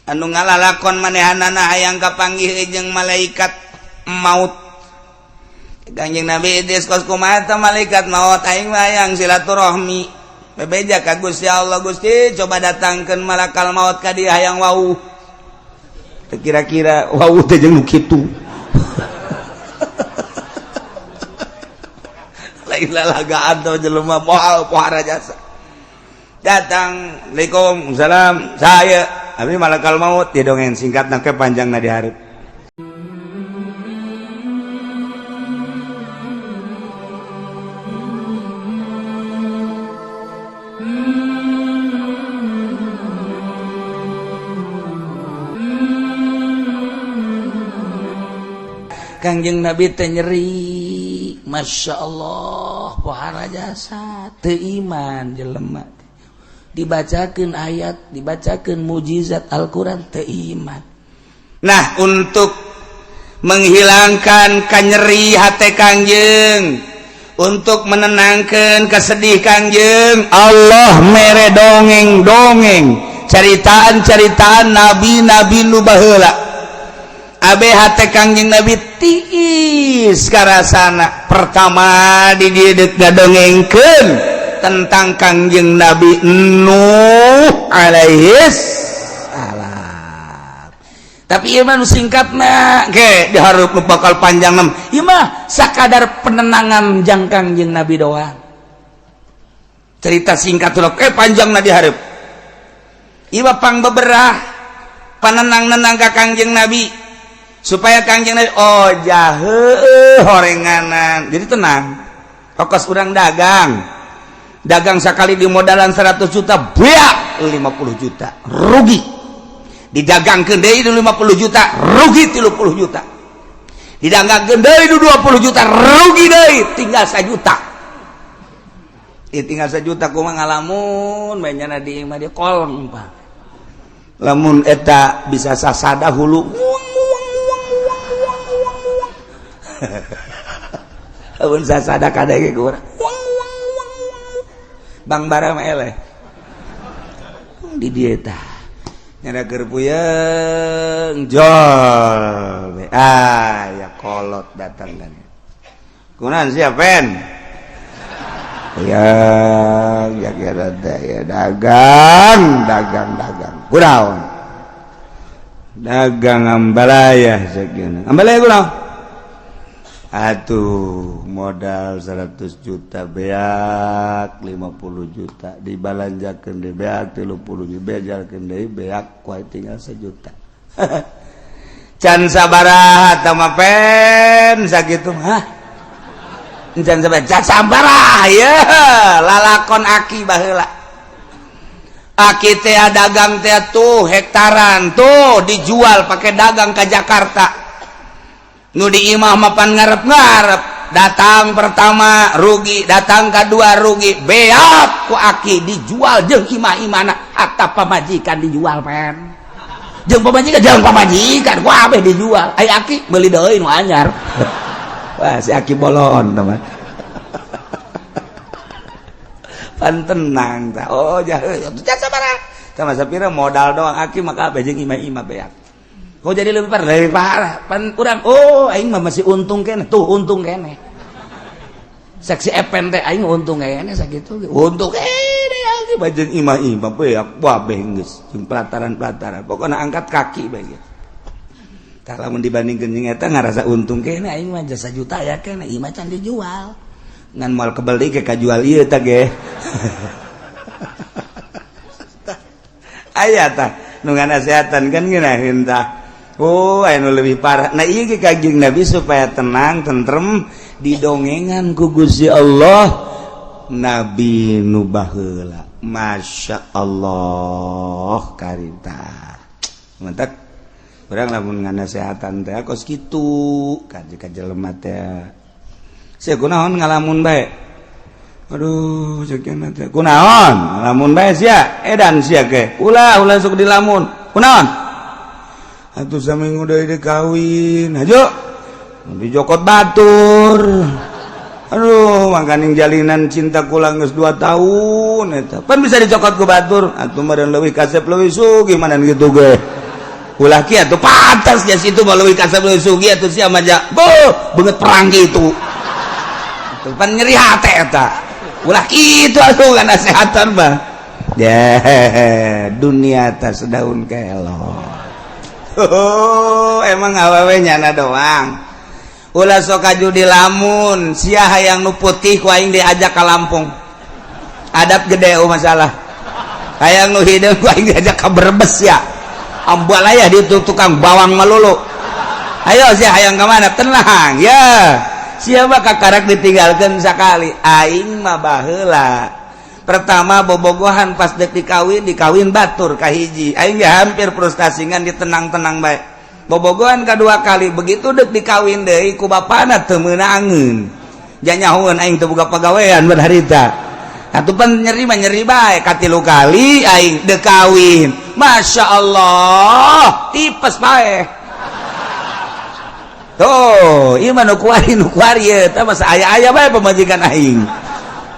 anu ngalalakon manehanana hayang kapanggih jeung malaikat maut. Kanjeng Nabi diskos kumaha malaikat maut aing hayang silaturahmi bebeja ka Gusti Allah. Gusti coba datangkeun malakal maut ka dieu hayang wau. Teu kira-kira wau teh jeung nu kitu. Lain lalagaan teh jelema moal pohara jasa. Datang, Waalaikumsalam, saya abdi malakal maut ya dongeng singkatna ke panjangna di hareup. Kangjeng Nabi teh nyeri, Masya Allah, pohara jasa, teu iman jelema. Dibacakeun ayat, dibacakeun mujizat Al-Quran, teu iman. Nah, untuk menghilangkan kanyeri hati kangjeng, untuk menenangkan kesedih kangjeng, Allah mere dongeng-dongeng, caritaan-caritaan nabi-nabi nu baheula. Abe hate kangjeng Nabi tiis karasana. Pertama di dieu ngadongengkeun tentang kangjeng Nabi Nuh alaihis salam. Tapi ieu mah singkatna ge dihareup bakal panjang nam. Ieu mah sakadar penenangan jang kangjeng Nabi doang. Cerita singkat ulah panjangna dihareup. Ieu pang beberah panenang-nenang ka kangjeng Nabi. Supaya kangjeng Nabi horenganan jadi tenang. Ongkos urang dagang sekali di modalan 100 juta beak 50 juta rugi, didagangkeun deui 50 juta rugi 30 juta, didagangkeun deui 20 juta rugi deui tinggal 1 juta. Tinggal 1 juta kumaha ngalamun mainnya di imah dia kolong Pak. Lamun eta bisa sasada hulu Amun sasada kadege kurang. Bang bara mah eleh. Di dieu tah. Nyana keur puyeng jol. Ya kolot datang kan. Kunaon sia pen? Ya kira ya dagang. Kunaon? Dagang ambalaya sakeuna. Ambalaya kunaon? Atuh modal 100 juta beak 50 juta dibalanjakeun di beak 30 juta bejalkeun deui beak kuat tinggal 1 juta. Can sabaraha tah mah pen sakitu mah. Can sabaraha ya lalakon aki baheula. Aki teh dagang teh tuh hektaran tuh dijual pakai dagang ke Jakarta. Nu di imah mapan ngarep-ngarep, datang pertama rugi, datang kedua rugi, beak ku aki dijual jeung imah-imahna hatta pamajikan dijual pen. Jeung pamajikan ku abeh dijual. Ai aki meuli deui nu anyar. Wah si aki bolon teman. Pan tenang tah. Oh jaheul. Jasa barang. Sama sapira modal doang aki maka abeh jeung imah-imah beak. Kau jadi lebih parah, pan urang. Aing mah masih untung kene, tuh untung kene. Saksi epen teh aing untung kene sakitu. Untung kene lagi bajeng imah-imah beak wabeh geus jeung pelataran-pelataran. Pokona angkat kaki bae. Tah lamun dibandingkeun jeung eta ngarasa untung kene aing mah jasa juta ya kene imah can dijual. Ngan moal kebeli ke kajual ieu tah ge. Aya tah nu nganasehatan kan ngeunaheun tah. Anu lebih parah. Nah iya kangjeng Nabi supaya tenang, tentrem didongengan ku Gusti Allah Nabi nu baheula. Masya Allah karita. Mantap. Urang lamun nganasehatan teh kos kitu ka jelema teh. Sia kunaon ngalamun bae. Aduh, ceukna teh. Kunaon? Ngalamun bae sia. Edan sia ge. Ulah sok dilamun. Kunaon? Atuh saminggu deui kawin. Hajo. Dijokot batur. Aduh, mangkaning jalinan cinta kula geus 2 tahun eta. Pan bisa dicokot ku batur. Atuh meureun leuwih kasep leuwih sugih manan kitu ge. ulah kieu atuh pantas nya situ melalui kasab sugi atuh sia mah beungeut perang kitu atuh pan nyeri hate eta ulah kitu atuh kana nasehatan mah dunia teh sedaun kelor emang awewe nyana doang ulah sok judi lamun sia hayang nu putih ku aing diajak ka Lampung adab gede masalah hayang nu hideung ku aing diajak ka Brebes ya ambal aya di tukang bawang melulu ayo sia hayang ka mana tenang ya sia mah kakarak ditinggalkeun sakali aing mah baheula pertama bobogohan pas dek dikawin batur ka hiji aing ge hampir frustasi ngan ditenang-tenang bae bobogohan kadua kali begitu dek dikawin deui ku bapana teu meunangeun janyahoeun aing teu boga pagawean ber harita atuh pan nyeri mah nyeri bae katilu kali aing dek kawin masyaallah tipes bae tuh ieu mah nu kuari eta mah aya-aya bae pamajikan aing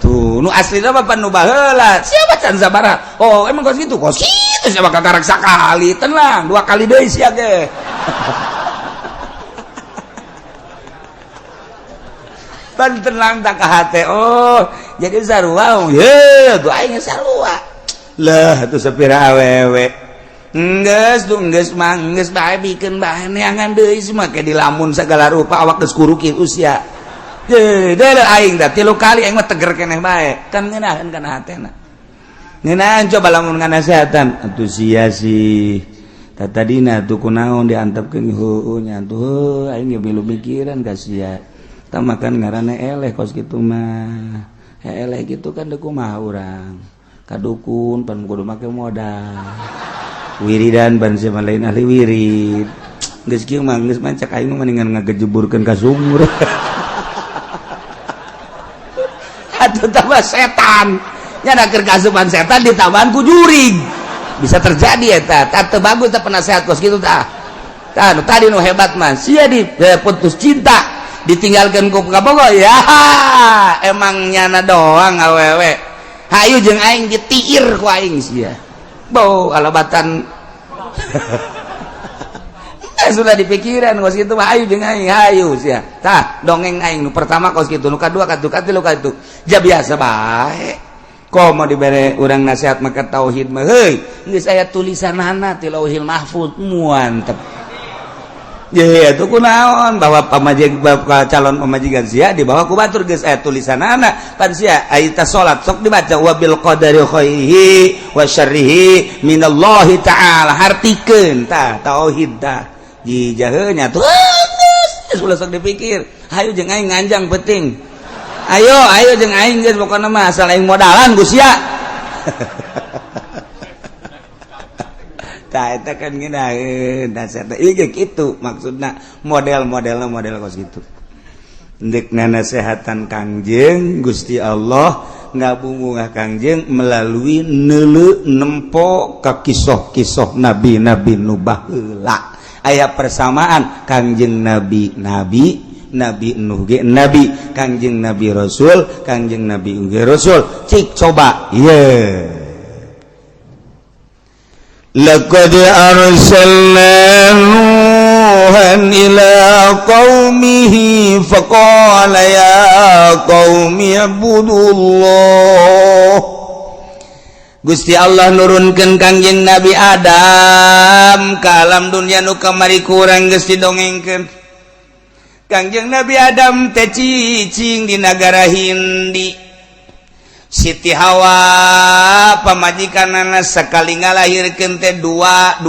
tuh nu aslina mah pan nu baheula siapa can sabaraha oh emang kos gitu sia bakal karak sakali tenang dua kali deui sia ge pan tenang tak ka hate oh jadi sarua ye tuh aing sarua lah atuh sapira awewe enggeus bae bikeun bae neangan deui mah ke dilamun sagala rupa awak geus kuru kieu sia deuleuh aing da tilu kali aing mah teger keneh bae kan ngeunaheun kana hatena ngeunaheun coba lamun nganasehatan atuh sia sih tadina tuh kunaon diantepkeun heueuh nya tuh aing ge milu mikiran ka sia tah makan ngaranna eleh kos kitu mah eleh gitu kan deuk kumaha urang kadukun pan kudu make modal wiridan ban sia lain ahli wirid geus kieu mah geus mancak aing mah mendingan ngagejeburkeun ka sumur atuh tambah setan nyana keur kasupan setan ditambahan ku jurig bisa terjadi eta tah teu bagus tah penasehat kos kitu tah nu tadi nu hebat mah sia di putus cinta ditinggalkeun ku kabogo ya emang nyana doang awewe hayu jeung aing ditiir ku aing sia bau alabatan sudah dipikiran kos kitu mah ayu jeung aing hayu sia tah dongeng aing nu pertama kos kitu nu kadua katilu katilu ja biasa bae komo dibere urang nasihat mah ka tauhid mah heuy geus aya tulisanana ti Lauhil Mahfuz muantep ye atuh kunaon bahwa calon pamajikan sia di bawah ku batur geus aya tulisanana pan sia aya salat sok dibaca wa bil qadari khairihi wa syarrihi minallahi ta'ala hartikeun tah tauhid tah jijaheun nya tuh geus ulah sok dipikir hayu jeung aing nganjang penting ayo jeung aing geus pokona mah asal aing modalan Gus ya tah eta kan ngeunaheun nasihat ieu ge kitu maksudna model kos kitu endek nasehatan Kangjeng Gusti Allah ngabungungah Kangjeng melalui neuleuh nempo ka kisah-kisah nabi-nabi nu baheula aya persamaan Kangjeng Nabi Nuh ge nabi Kangjeng Nabi Rasul Kangjeng Nabi uge Rasul cik coba ye laqad arsalna nuhan ila qaumihi faqala ya qaumi ibudullah Gusti Allah nurunkeun Kangjeng Nabi Adam ka alam dunya nu kamari kurang geus didongengkeun Kangjeng Nabi Adam teh cicing di nagara Hindi Siti Hawa pamajikanana sakali ngalahirkeun teh dua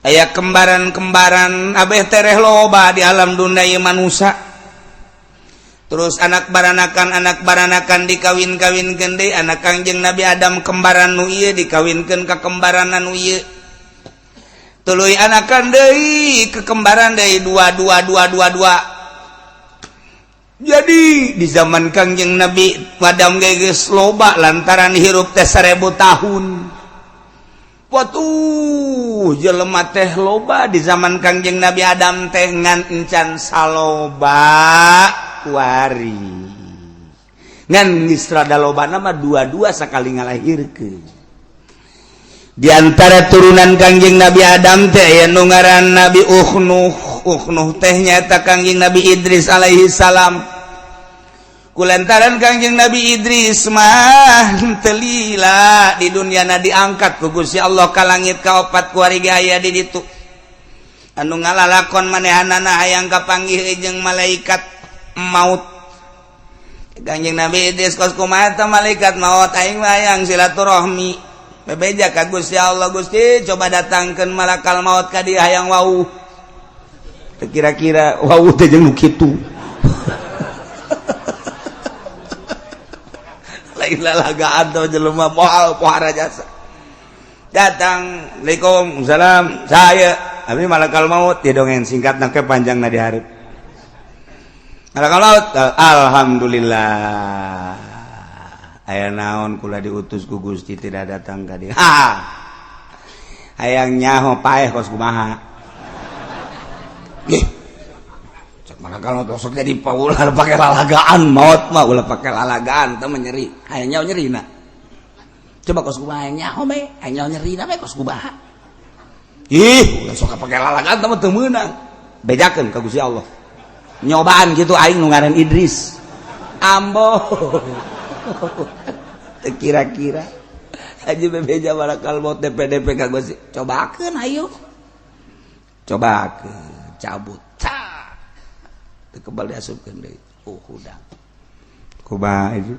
aya kembaran-kembaran abeh tereh loba di alam dunia ieu manusia terus anak baranakan dikawin-kawinkeun deui anak Kangjeng Nabi Adam kembaran nu ieu dikawinkeun ka kembaran anu ieu tuluy anakan deui ke kembaran deui dua jadi di zaman Kangjeng Nabi Adam geus loba lantaran hirup teh 1000 tahun Watuh jelema teh loba di zaman Kangjeng Nabi Adam teh ngan encan saloba kuari ngan geus rada lobana mah dua-dua sakali ngalahirkeun diantara turunan Kangjeng Nabi Adam teh aya nu ngaran Nabi Nuh teh nyaeta Kangjeng Nabi Idris alaihi salam kulantaran Kangjeng Nabi Idris mah teu lila di dunyana diangkat ku Gusti Allah ka langit kaopat ku ari aya di ditu anu ngalalakon manehanana hayang kapanggih jeung malaikat maut Kangjeng Nabi Idris kos kumaha malaikat maut aing hayang silaturahmi bebeja ka Gusti Allah Gusti coba datangkeun malakal maut ka dieu hayang wau teu kira-kira wau teh jeung nu kitu lain lalagaan teh jelema moal pohara jasa datang Waalaikumsalam saya abi malakal maut dia dongen singkatna ke panjangna dihareup malakal maut alhamdulillah aya naon kula diutus ku Gusti tidak datang ka dieu hayang nyaho paeh kos kumaha nggih cek malakal maut sok jadi paulah pake lalagaan maut mah ulah pake lalagaan teh nyeri hayang nyaho nyerina coba kos kumaha hayang nyaho bae hayang nyaho nyerina bae kos kumaha ih ulah sok pake lalagaan teh teu meunang bejakeun ka Gusti Allah nyobaan gitu aing nu ngaran Idris ambo kira-kira aja bebeja malakal maut DPDP ka Gusti cobakeun ayo cobakeun cabut teu kebal diasupkeun deui hudang kumaha itu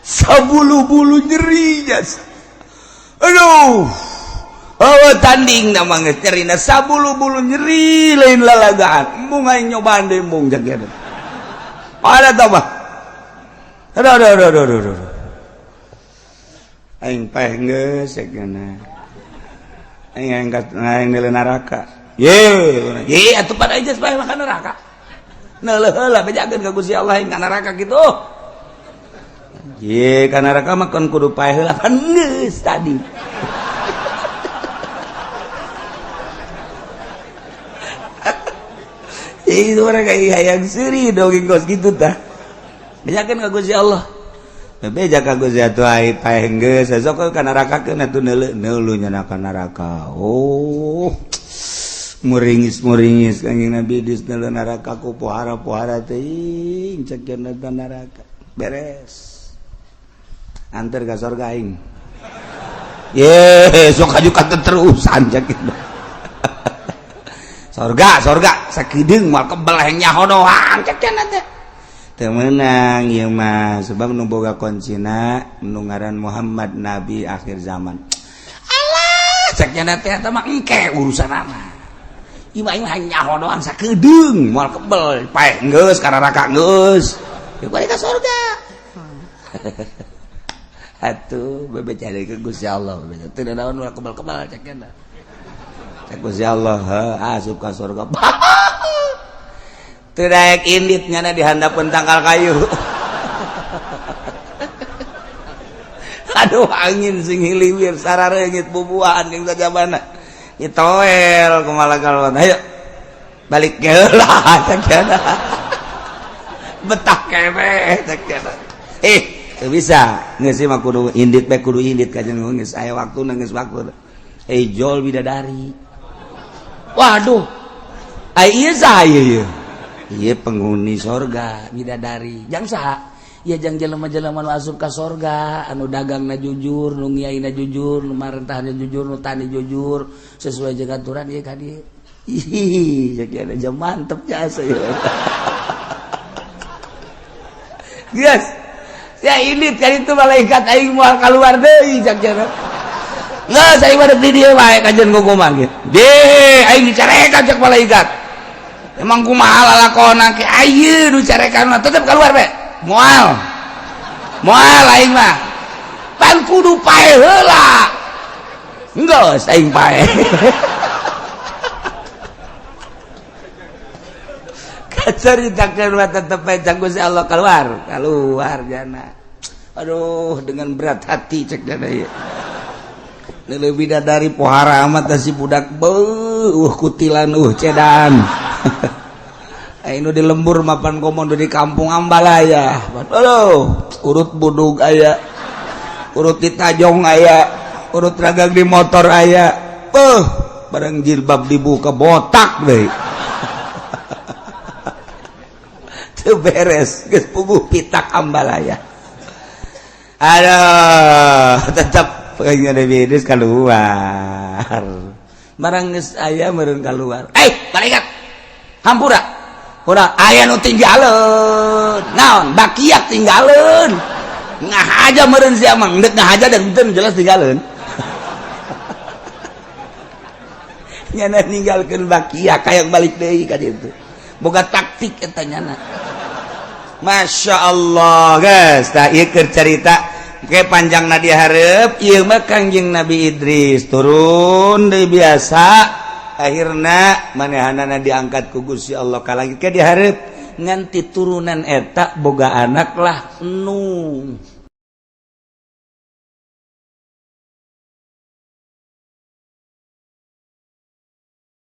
sabulu-bulu nyeri jas aduh tanding nama ngecerina sabulu-bulu nyeri lain lalagaan embung aing nyobaan deh embung jaga ada tau bah aduh aing paeh geus segana aing nilai neraka ye atuh pada aja paeh makan neraka neuleuh heula bejakeun ka Gusti Allah aing ka neraka kitu ye ka neraka mah kan kudu paeh heula kan geus tadi itu orang kayak hayang seri dongeng kos gitu tah bejakeun ka Gusti Allah bebeja ka Gusti atuh ai paeh geus sok ka neraka keun atuh neuleuh nya ka neraka muringis Kangjeng Nabi Idris neuleuh neraka ku pohara teuing cekeun ka neraka beres anter ka surga aing ye sok aju ka terusan cekeun sorga sakideung moal kebal hayang nyaho doang cekeun teh teu meunang ieu mah sebab nu boga kuncina nu ngaran Muhammad nabi akhir zaman alah cekeun teh eta mah engke urusanana ieu mah hayang nyaho doang sakideung moal kebal paeh geus ka neraka geus teu balik ka sorga atuh bebeja deui ke Gusti Allah bebeja teu naon moal kebal-kebal cekeun Gusti Allah asup ka surga teu daek indit nyana dihandapeun tangkal kayu aduh angin sing hiliwir sarareungit bubuhan jeung sajabana ditoel ku malakal maut ayo balik heula cekeuna betah kene cekeuna teu bisa geus mah kudu indit bae kudu indit kajen geus aya waktuna geus waktu jol bidadari waduh ieu saha ieu ieu penghuni sorga bidadari jang saha ieu jang jelema-jelema nu asup ka sorga anu dagangna jujur nu ngiaina jujur nu marentahna jujur nu tani jujur sesuai jeung aturan ieu ka dieu ih sakieu jam mantep jasa ieu geus ya ini kan itu malaikat aing moal kaluar deui sakieu nggak saya pada di dia baik kajian kumaha gitu deh aing dicarekan cek malaikat emang kumaha lalakona ke ayeuna nu carekan tetep keluar be moal aing mah pan kudu paeh heula geus aing paeh kacaritakeun mah tetep cek Gusti Allah keluar jana aduh dengan berat hati cek dana ieu lebih dari pohara amat si budak kutilan cedan Ayo di lembur mapan komodo di kampung Ambalaya. Aduh, urut budug aya, urut di tajong aya, urut ragag di motor aya. Barang jilbab dibuka botak deh. Teu beres, geus puguh pitak Ambalaya. Aduh, tetap pengen Idris keluar. Barang geus aya meureun keluar. Malaikat. Hampura. Urang aya nu tinggaleun. Naon? Bakiak tinggaleun. Ngah aja meureun sia mah, deuk ngah aja dan betul jelas tinggaleun. Nyana ninggalkeun bakiak kayak balik deui ka ditu. Boga taktik eta nyana. Masya Allah guys, tah ieu keur carita ke panjangna di hareup ieu mah Kangjeng Nabi Idris turun deui biasa akhirna manehanana diangkat ku Gusti Allah ka langit ke di hareup ngan ti turunan eta boga anak lah nu